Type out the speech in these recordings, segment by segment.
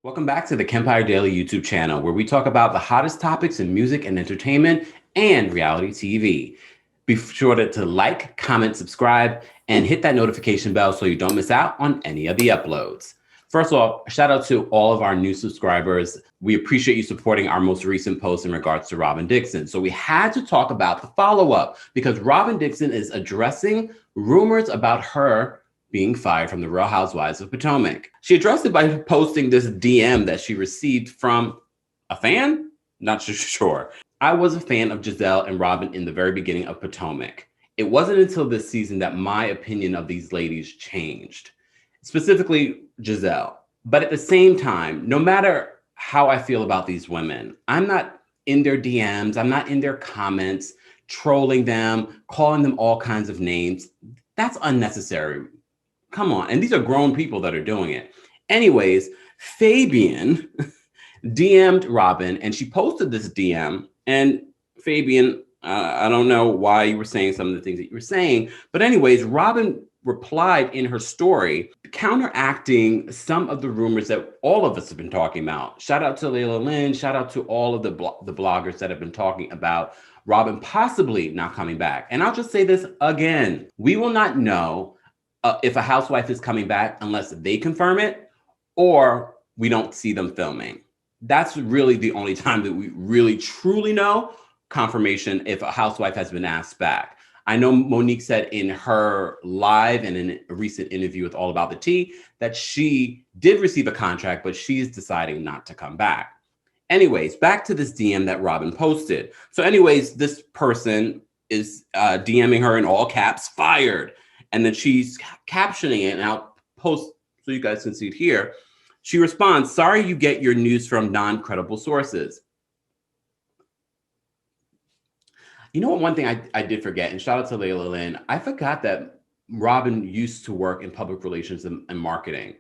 Welcome back to the KEMPIRE Daily YouTube channel, where we talk about the hottest topics in music and entertainment and reality TV. Be sure to like, comment, subscribe, and hit that notification bell so you don't miss out on any of the uploads. First off, shout out to all of our new subscribers. We appreciate you supporting our most recent post in regards to Robyn Dixon. So we had to talk about the follow-up because Robyn Dixon is addressing rumors about her being fired from the Real Housewives of Potomac. She addressed it by posting this DM that she received from a fan? Not sure. I was a fan of Gizelle and Robyn in the very beginning of Potomac. It wasn't until this season that my opinion of these ladies changed, specifically Gizelle. But at the same time, no matter how I feel about these women, I'm not in their DMs, I'm not in their comments, trolling them, calling them all kinds of names. That's unnecessary. Come on. And these are grown people that are doing it. Anyways, Fabian DM'd Robyn and she posted this DM. And Fabian, I don't know why you were saying some of the things that you were saying. But anyways, Robyn replied in her story, counteracting some of the rumors that all of us have been talking about. Shout out to Layla Lynn. Shout out to all of the bloggers that have been talking about Robyn possibly not coming back. And I'll just say this again. We will not know if a housewife is coming back unless they confirm it or we don't see them filming. That's really the only time that we really truly know confirmation if a housewife has been asked back. I know Monique said in her live and in a recent interview with All About the Tea that she did receive a contract, but she's deciding not to come back. Anyways, back to this DM that Robyn posted. So anyways, this person is DMing her in all caps, fired. And then she's captioning it, and I'll post so you guys can see it here. She responds, sorry you get your news from non-credible sources. You know what, one thing I did forget, and shout out to Layla Lynn, I forgot that Robyn used to work in public relations and marketing.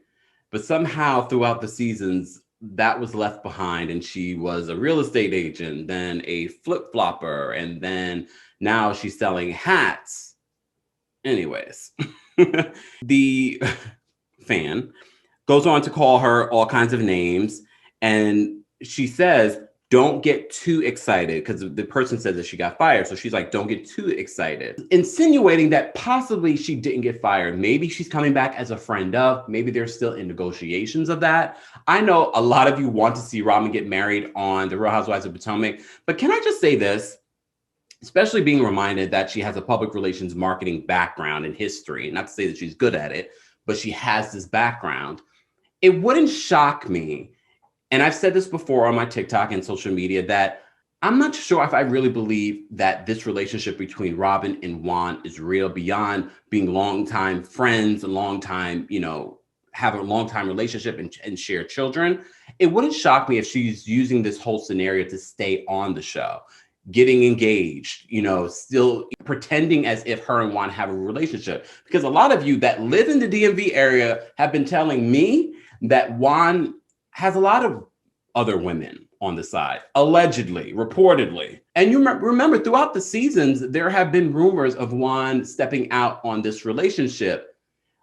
But somehow throughout the seasons, that was left behind, and she was a real estate agent, then a flip-flopper, and then now she's selling hats. Anyways, the fan goes on to call her all kinds of names. And she says, don't get too excited, because the person says that she got fired. So she's like, don't get too excited, insinuating that possibly she didn't get fired. Maybe she's coming back as a friend of, maybe they're still in negotiations of that. I know a lot of you want to see Robyn get married on the Real Housewives of Potomac, but can I just say this? Especially being reminded that she has a public relations marketing background and history. Not to say that she's good at it, but she has this background. It wouldn't shock me, and I've said this before on my TikTok and social media, that I'm not sure if I really believe that this relationship between Robyn and Juan is real beyond being longtime friends, a long time, have a long time relationship and share children. It wouldn't shock me if she's using this whole scenario to stay on the show, getting engaged, still pretending as if her and Juan have a relationship. Because a lot of you that live in the DMV area have been telling me that Juan has a lot of other women on the side, allegedly, reportedly. And you remember throughout the seasons, there have been rumors of Juan stepping out on this relationship.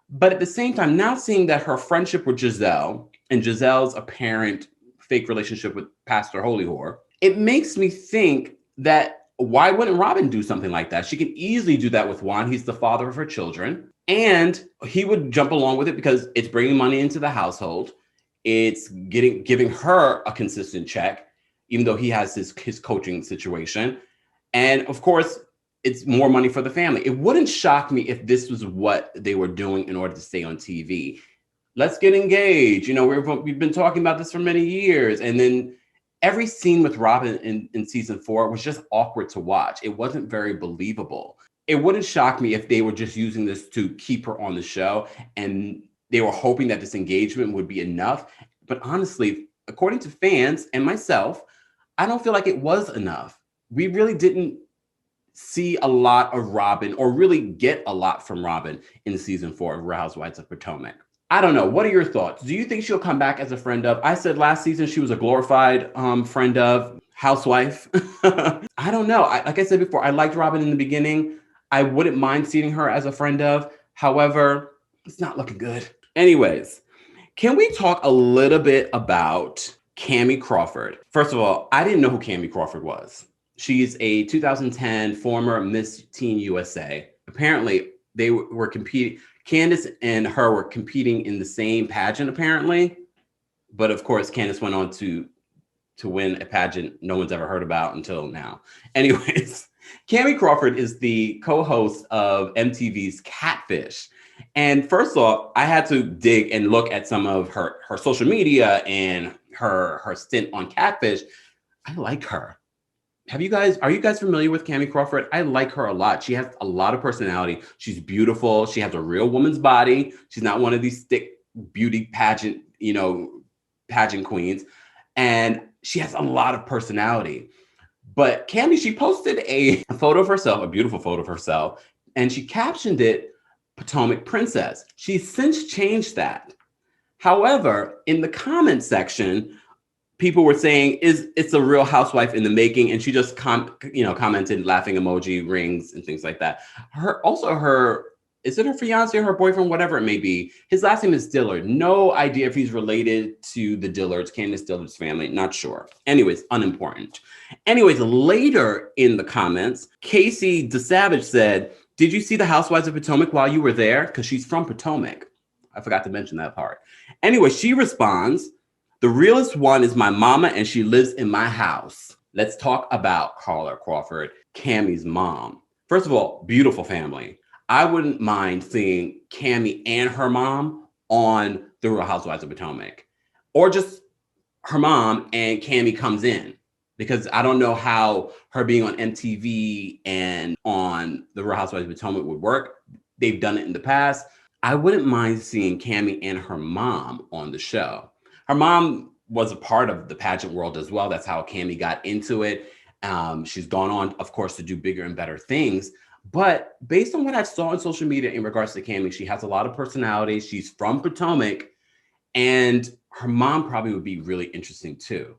But at the same time, now seeing that her friendship with Gizelle and Gizelle's apparent fake relationship with Pastor Holy Whore, it makes me think that why wouldn't Robyn do something like that? She can easily do that with Juan. He's the father of her children. And he would jump along with it because it's bringing money into the household. It's giving her a consistent check, even though he has his coaching situation. And of course, it's more money for the family. It wouldn't shock me if this was what they were doing in order to stay on TV. Let's get engaged. We've been talking about this for many years. And then every scene with Robyn in season 4 was just awkward to watch. It wasn't very believable. It wouldn't shock me if they were just using this to keep her on the show and they were hoping that this engagement would be enough. But honestly, according to fans and myself, I don't feel like it was enough. We really didn't see a lot of Robyn or really get a lot from Robyn in season 4 of Real Housewives of Potomac. I don't know. What are your thoughts? Do you think she'll come back as a friend of? I said last season she was a glorified friend of, housewife. I don't know. Like I said before, I liked Robyn in the beginning. I wouldn't mind seeing her as a friend of. However, it's not looking good. Anyways, Can we talk a little bit about Cammie Crawford? First of all, I didn't know who Cammie Crawford was. She's a 2010 former Miss Teen USA. Apparently, they were competing. Candace and her were competing in the same pageant, apparently. But of course, Candace went on to win a pageant no one's ever heard about until now. Anyways, Cammie Crawford is the co-host of MTV's Catfish. And first off, I had to dig and look at some of her social media and her stint on Catfish. I like her. Are you guys familiar with Cammie Crawford? I like her a lot. She has a lot of personality. She's beautiful. She has a real woman's body. She's not one of these thick beauty pageant queens. And she has a lot of personality. But Cammie, she posted a photo of herself, a beautiful photo of herself, and she captioned it Potomac Princess. She's since changed that. However, in the comment section, people were saying, it's a Real Housewife in the making, and she just commented laughing emoji, rings, and things like that. Is it her fiance or her boyfriend, whatever it may be? His last name is Dillard. No idea if he's related to the Dillards, Candace Dillard's family. Not sure. Anyways, unimportant. Anyways, later in the comments, Casey DeSavage said, "Did you see the Housewives of Potomac while you were there?" Because she's from Potomac. I forgot to mention that part. Anyway, she responds, "The realest one is my mama, and she lives in my house." Let's talk about Carla Crawford, Cammie's mom. First of all, beautiful family. I wouldn't mind seeing Cammie and her mom on The Real Housewives of Potomac, or just her mom and Cammie comes in, because I don't know how her being on MTV and on The Real Housewives of Potomac would work. They've done it in the past. I wouldn't mind seeing Cammie and her mom on the show. Her mom was a part of the pageant world as well. That's how Cammie got into it. She's gone on, of course, to do bigger and better things. But based on what I saw on social media in regards to Cammie, she has a lot of personality. She's from Potomac, and her mom probably would be really interesting too.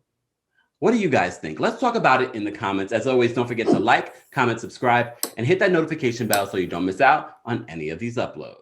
What do you guys think? Let's talk about it in the comments. As always, don't forget to like, comment, subscribe, and hit that notification bell so you don't miss out on any of these uploads.